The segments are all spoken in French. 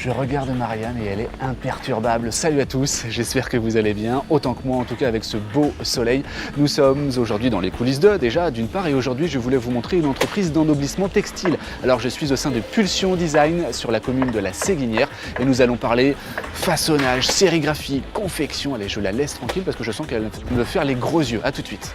Je regarde Marianne et elle est imperturbable. Salut à tous, j'espère que vous allez bien, autant que moi en tout cas avec ce beau soleil. Nous sommes aujourd'hui dans les coulisses déjà d'une part, et aujourd'hui je voulais vous montrer une entreprise d'ennoblissement textile. Alors je suis au sein de Pulsion Design sur la commune de la Séguinière et nous allons parler façonnage, sérigraphie, confection. Allez, je la laisse tranquille parce que je sens qu'elle va me faire les gros yeux. À tout de suite.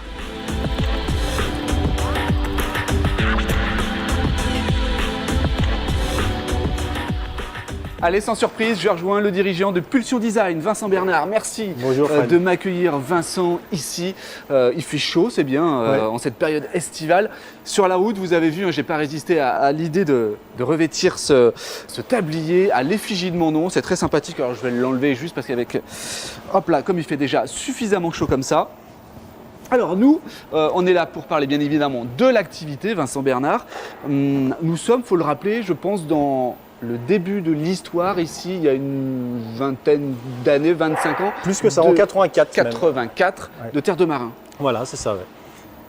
Allez, sans surprise, je rejoins le dirigeant de Pulsion Design, Vincent Bernard. Merci de m'accueillir, Vincent, ici. Il fait chaud, c'est bien, en cette période estivale. Sur la route, vous avez vu, je n'ai pas résisté à l'idée de revêtir ce tablier à l'effigie de mon nom. C'est très sympathique. Alors, je vais l'enlever juste parce qu'avec, hop là, comme il fait déjà suffisamment chaud comme ça. Alors nous, on est là pour parler bien évidemment de l'activité, Vincent Bernard. Nous sommes, il faut le rappeler, je pense, dans le début de l'histoire ici, il y a une vingtaine d'années, 25 ans. Plus que ça, en 84. 84, ouais. De Terre de Marin. Voilà, c'est ça. Ouais.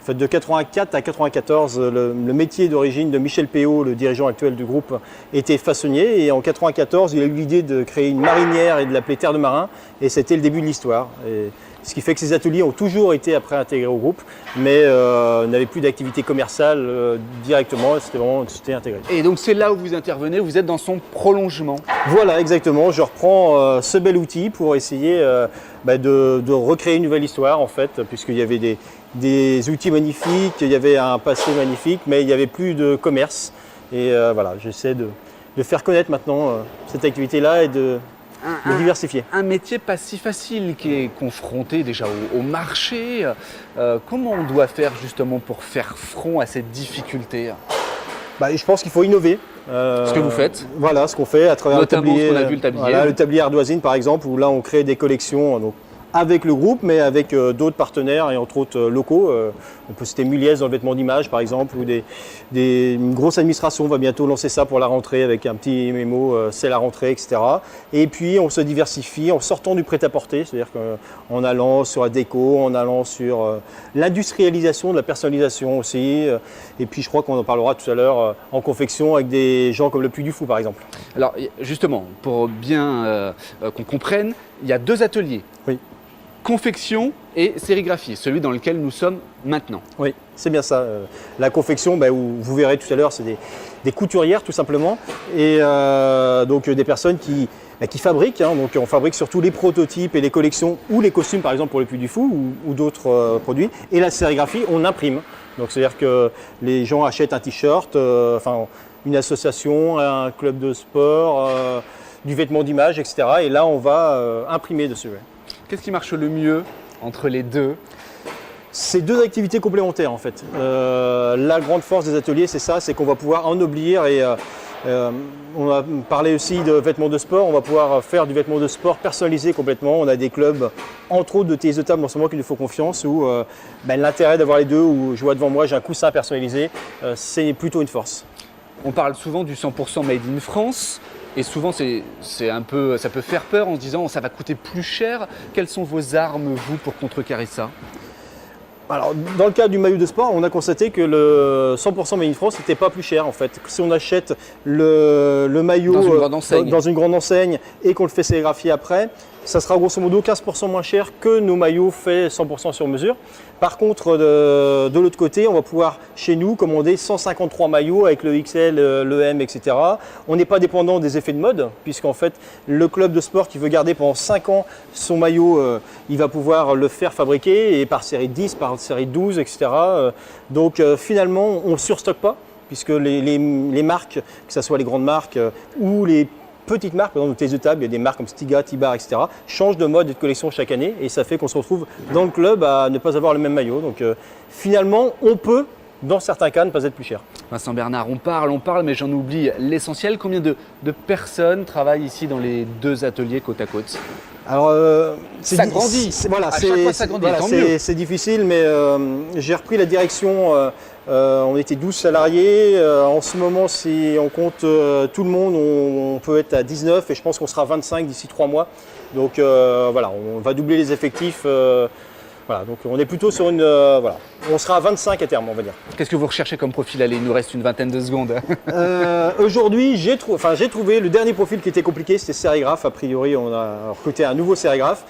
En fait, de 84 à 94, le métier d'origine de Michel Péot, le dirigeant actuel du groupe, était façonnier. Et en 94, il a eu l'idée de créer une marinière et de l'appeler Terre de Marin. Et c'était le début de l'histoire. Ce qui fait que ces ateliers ont toujours été après intégrés au groupe, mais n'avaient plus d'activité commerciale directement, c'était intégré. Et donc c'est là où vous intervenez, vous êtes dans son prolongement. Voilà, exactement. Je reprends ce bel outil pour essayer de recréer une nouvelle histoire en fait, puisqu'il y avait des outils magnifiques, il y avait un passé magnifique, mais il n'y avait plus de commerce. Et voilà, j'essaie de faire connaître maintenant cette activité-là et de diversifier. Un métier pas si facile qui est confronté déjà au marché. Comment on doit faire justement pour faire front à cette difficulté? Je pense qu'il faut innover. Ce que vous faites. Voilà, ce qu'on fait à travers notamment le tablier. Ce qu'on a vu, le tablier. Voilà, le tablier Ardoisine par exemple, où là on crée des collections. Donc, avec le groupe, mais avec d'autres partenaires et entre autres locaux. On peut citer Muliez dans le vêtement d'image par exemple, ou une grosse administration va bientôt lancer ça pour la rentrée avec un petit mémo, c'est la rentrée, etc. Et puis on se diversifie en sortant du prêt-à-porter, c'est-à-dire qu'en allant sur la déco, en allant sur l'industrialisation, de la personnalisation aussi. Et puis je crois qu'on en parlera tout à l'heure en confection avec des gens comme le Puy du Fou par exemple. Alors justement, pour bien qu'on comprenne, il y a deux ateliers. Oui. Confection et sérigraphie, celui dans lequel nous sommes maintenant. Oui, c'est bien ça. La confection, où vous verrez tout à l'heure, c'est des couturières tout simplement. Et donc des personnes qui fabriquent. Donc on fabrique surtout les prototypes et les collections ou les costumes par exemple pour le Puy du Fou ou d'autres produits. Et la sérigraphie, on imprime. Donc c'est-à-dire que les gens achètent un t-shirt, une association, un club de sport, du vêtement d'image, etc. Et là on va imprimer dessus. Ouais. Qu'est-ce qui marche le mieux entre les deux? C'est deux activités complémentaires en fait. La grande force des ateliers, c'est ça, c'est qu'on va pouvoir ennoblir et on a parlé aussi de vêtements de sport, on va pouvoir faire du vêtement de sport personnalisé complètement. On a des clubs, entre autres de tennis de table en ce moment qui nous font confiance, où l'intérêt d'avoir les deux, où je vois devant moi j'ai un coussin personnalisé, c'est plutôt une force. On parle souvent du 100% made in France. Et souvent, ça peut faire peur en se disant ça va coûter plus cher. Quelles sont vos armes, vous, pour contrecarrer ça? Alors, dans le cas du maillot de sport, on a constaté que le 100% Made in France n'était pas plus cher en fait. Si on achète le maillot dans une grande enseigne et qu'on le fait sérigraphier après, ça sera grosso modo 15% moins cher que nos maillots faits 100% sur mesure. Par contre, de l'autre côté, on va pouvoir chez nous commander 153 maillots avec le XL, le M, etc. On n'est pas dépendant des effets de mode, puisqu'en fait, le club de sport qui veut garder pendant 5 ans son maillot, il va pouvoir le faire fabriquer, et par série 10, par série 12, etc. Donc finalement, on ne surstocke pas, puisque les marques, que ce soit les grandes marques ou les petites marques, par exemple, de tennis de table, il y a des marques comme Stiga, Tibar, etc., changent de mode et de collection chaque année et ça fait qu'on se retrouve dans le club à ne pas avoir le même maillot. Donc finalement, on peut, dans certains cas, ne pas être plus cher. Vincent Bernard, on parle, mais j'en oublie l'essentiel. Combien de personnes travaillent ici dans les deux ateliers côte à côte? Alors, ça grandit. Voilà, à chaque fois, ça grandit. Voilà, c'est difficile, mais j'ai repris la direction. On était 12 salariés. En ce moment, si on compte tout le monde, on peut être à 19 et je pense qu'on sera 25 d'ici 3 mois. Donc voilà, on va doubler les effectifs Voilà, donc on est plutôt sur une... voilà. On sera à 25 à terme, on va dire. Qu'est-ce que vous recherchez comme profil? Allez, il nous reste une vingtaine de secondes. Aujourd'hui, j'ai trouvé le dernier profil qui était compliqué, c'était sérigraphe. A priori, on a recruté un nouveau sérigraphe.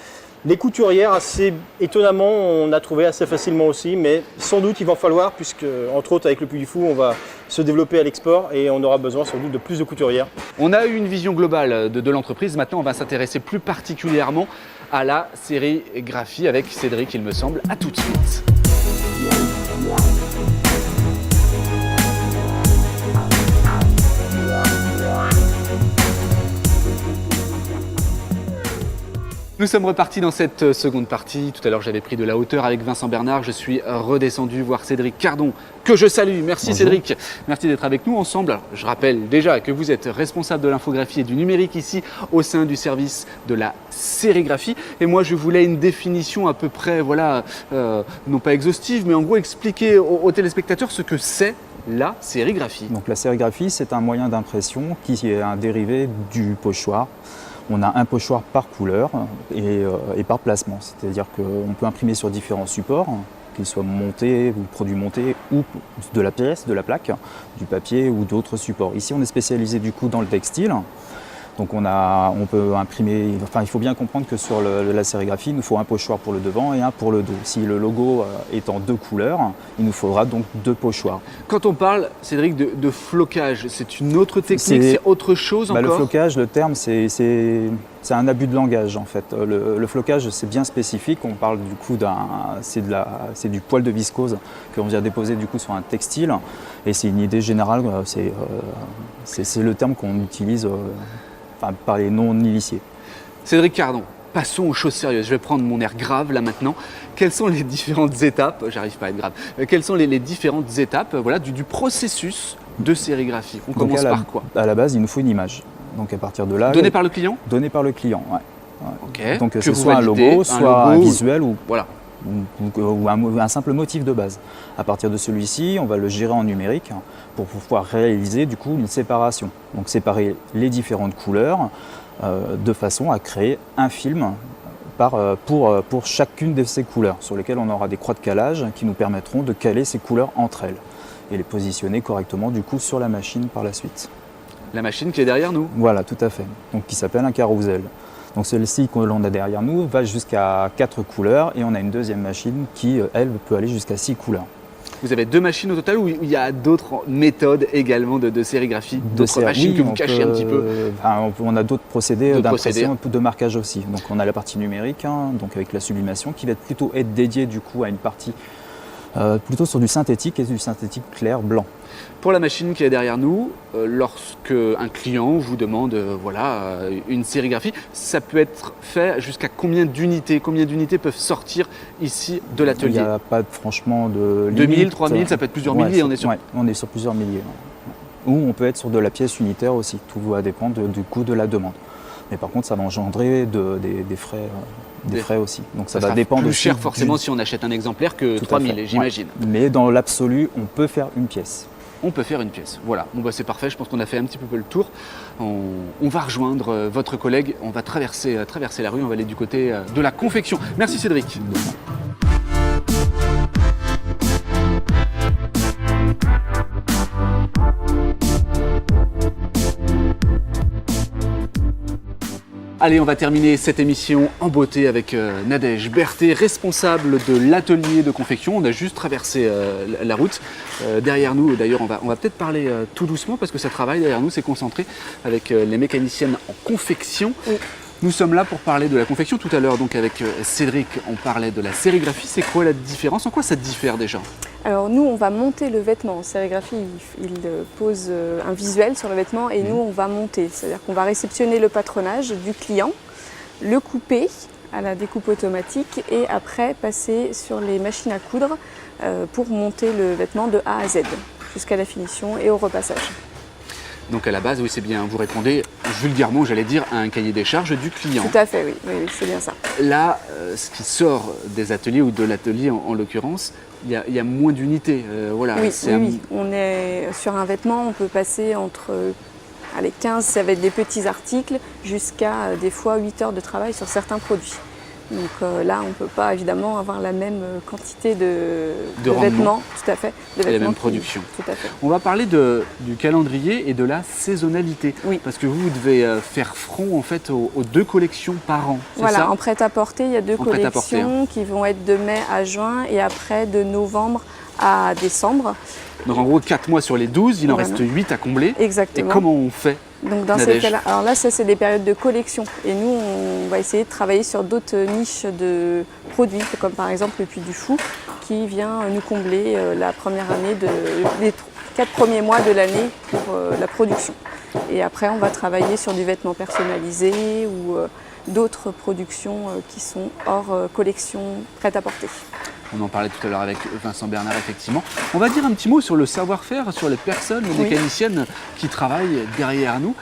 Les couturières, assez étonnamment, on a trouvé assez facilement aussi, mais sans doute il va falloir, puisque entre autres avec le Puy du Fou, on va se développer à l'export et on aura besoin sans doute de plus de couturières. On a eu une vision globale de l'entreprise, maintenant on va s'intéresser plus particulièrement à la sérigraphie avec Cédric, il me semble. À tout de suite. Nous sommes repartis dans cette seconde partie. Tout à l'heure, j'avais pris de la hauteur avec Vincent Bernard. Je suis redescendu voir Cédric Cardon, que je salue. Merci. Bonjour. Cédric. Merci d'être avec nous ensemble. Alors, je rappelle déjà que vous êtes responsable de l'infographie et du numérique ici au sein du service de la sérigraphie. Et moi, je voulais une définition à peu près, voilà, non pas exhaustive, mais en gros expliquer aux téléspectateurs ce que c'est la sérigraphie. Donc la sérigraphie, c'est un moyen d'impression qui est un dérivé du pochoir. On a un pochoir par couleur et par placement, c'est-à-dire qu'on peut imprimer sur différents supports, qu'ils soient montés ou produits montés ou de la pièce, de la plaque, du papier ou d'autres supports. Ici, on est spécialisé du coup dans le textile. Donc on peut imprimer, enfin il faut bien comprendre que sur la sérigraphie, il nous faut un pochoir pour le devant et un pour le dos. Si le logo est en 2 couleurs, il nous faudra donc 2 pochoirs. Quand on parle, Cédric, de flocage, c'est une autre technique, c'est autre chose encore? Le flocage, le terme, c'est un abus de langage en fait. Le flocage, c'est bien spécifique. On parle du coup c'est du poil de viscose que l'on vient déposer du coup sur un textile. Et c'est une idée générale, c'est le terme qu'on utilise par les non-initiés. Cédric Cardon, passons aux choses sérieuses. Je vais prendre mon air grave là maintenant. Quelles sont les différentes étapes, j'arrive pas à être grave, quelles sont les différentes étapes voilà, du processus de sérigraphie? On commence par quoi? À la base, il nous faut une image. Donc à partir de là... Donnée par le client? Donnée par le client, ouais. Okay. Donc c'est soit un logo, soit un visuel ou, voilà. ou un simple motif de base. À partir de celui-ci, on va le gérer en numérique pour pouvoir réaliser du coup une séparation. Donc séparer les différentes couleurs de façon à créer un film pour chacune de ces couleurs, sur lesquelles on aura des croix de calage qui nous permettront de caler ces couleurs entre elles et les positionner correctement du coup sur la machine par la suite. La machine qui est derrière nous? Voilà, tout à fait. Donc qui s'appelle un carrousel. Donc celle-ci que l'on a derrière nous va jusqu'à 4 couleurs et on a une deuxième machine qui, elle, peut aller jusqu'à 6 couleurs. Vous avez 2 machines au total ou il y a d'autres méthodes également de sérigraphie? D'autres machines que vous cachez un petit peu? On a d'autres procédés d'impression, de marquage aussi. Donc on a la partie numérique, donc avec la sublimation, qui va plutôt être dédiée du coup à une partie plutôt sur du synthétique et du synthétique clair blanc. Pour la machine qui est derrière nous, lorsque un client vous demande voilà, une sérigraphie, ça peut être fait jusqu'à combien d'unités? Combien d'unités peuvent sortir ici de l'atelier? Il n'y a pas franchement de limite. 2000, 3000, ça peut être plusieurs milliers. On est sur plusieurs milliers. Ou on peut être sur de la pièce unitaire aussi. Tout va dépendre du coût de la demande. Mais par contre, ça va engendrer des frais aussi. Donc ça va dépendre plus cher forcément si on achète un exemplaire que 3000, j'imagine. Ouais. Mais dans l'absolu, on peut faire une pièce. On peut faire une pièce, voilà. Bon, bah, c'est parfait, je pense qu'on a fait un petit peu le tour. On va rejoindre votre collègue, on va traverser la rue, on va aller du côté de la confection. Merci Cédric. Allez, on va terminer cette émission en beauté avec Nadège Berthet, responsable de l'atelier de confection. On a juste traversé la route. Derrière nous, d'ailleurs, on va peut-être parler tout doucement parce que ça travaille derrière nous, c'est concentré avec les mécaniciennes en confection. Oui. Nous sommes là pour parler de la confection. Tout à l'heure, donc avec Cédric, on parlait de la sérigraphie. C'est quoi la différence? En quoi ça diffère déjà? Alors nous, on va monter le vêtement. En sérigraphie, il pose un visuel sur le vêtement et nous, on va monter. C'est-à-dire qu'on va réceptionner le patronage du client, le couper à la découpe automatique et après passer sur les machines à coudre pour monter le vêtement de A à Z jusqu'à la finition et au repassage. Donc à la base, oui, c'est bien, vous répondez vulgairement, j'allais dire, à un cahier des charges du client. Tout à fait, oui, c'est bien ça. Là, ce qui sort des ateliers ou de l'atelier en l'occurrence, il y a moins d'unités. Voilà, oui. On est sur un vêtement, on peut passer entre 15, ça va être des petits articles, jusqu'à des fois 8 heures de travail sur certains produits. Donc là, on ne peut pas évidemment avoir la même quantité de rendement. Vêtements, tout à fait, de et la même production. Tout à fait. On va parler du calendrier et de la saisonnalité. Oui. Parce que vous devez faire front en fait aux 2 collections par an. Voilà, ça en prêt-à-porter, il y a 2 collections qui vont être de mai à juin et après de novembre à décembre. Donc en gros 4 mois sur les 12, il en reste 8 à combler. Exactement. Et comment on fait? Donc dans ces cas-là, alors là ça c'est des périodes de collection et nous on va essayer de travailler sur d'autres niches de produits comme par exemple le Puy du Fou qui vient nous combler la première année les 4 premiers mois de l'année pour la production. Et après on va travailler sur du vêtement personnalisé ou d'autres productions qui sont hors collection prêt-à-porter. On en parlait tout à l'heure avec Vincent Bernard, effectivement. On va dire un petit mot sur le savoir-faire, sur les personnes, les mécaniciennes qui travaillent derrière nous.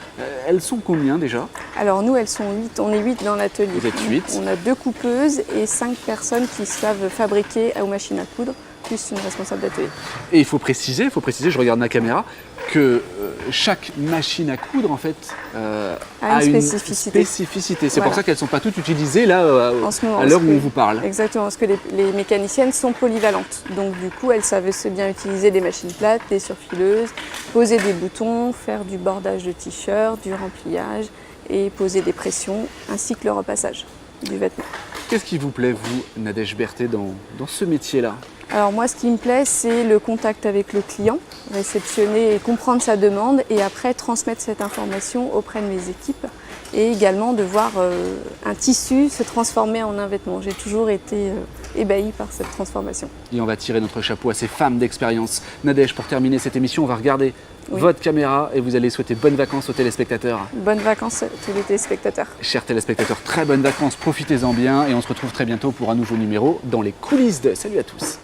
Elles sont combien déjà? Alors nous, elles sont 8. On est 8 dans l'atelier. Vous êtes 8. On a 2 coupeuses et 5 personnes qui savent fabriquer aux machines à coudre, plus une responsable d'atelier. Et il faut préciser, je regarde ma caméra, que chaque machine à coudre en fait a une spécificité. C'est pour ça qu'elles ne sont pas toutes utilisées là à l'heure où on vous parle. Exactement, parce que les mécaniciennes sont polyvalentes. Donc du coup, elles savent bien utiliser des machines plates, des surfileuses, poser des boutons, faire du bordage de t-shirt, du rempliage et poser des pressions, ainsi que le repassage du vêtement. Qu'est-ce qui vous plaît, vous, Nadège Berthet, dans ce métier-là? Alors moi, ce qui me plaît, c'est le contact avec le client, réceptionner et comprendre sa demande et après transmettre cette information auprès de mes équipes et également de voir un tissu se transformer en un vêtement. J'ai toujours été ébahie par cette transformation. Et on va tirer notre chapeau à ces femmes d'expérience. Nadège, pour terminer cette émission, on va regarder votre caméra et vous allez souhaiter bonnes vacances aux téléspectateurs. Bonnes vacances à tous les téléspectateurs. Chers téléspectateurs, très bonnes vacances, profitez-en bien et on se retrouve très bientôt pour un nouveau numéro dans les coulisses de... Salut à tous.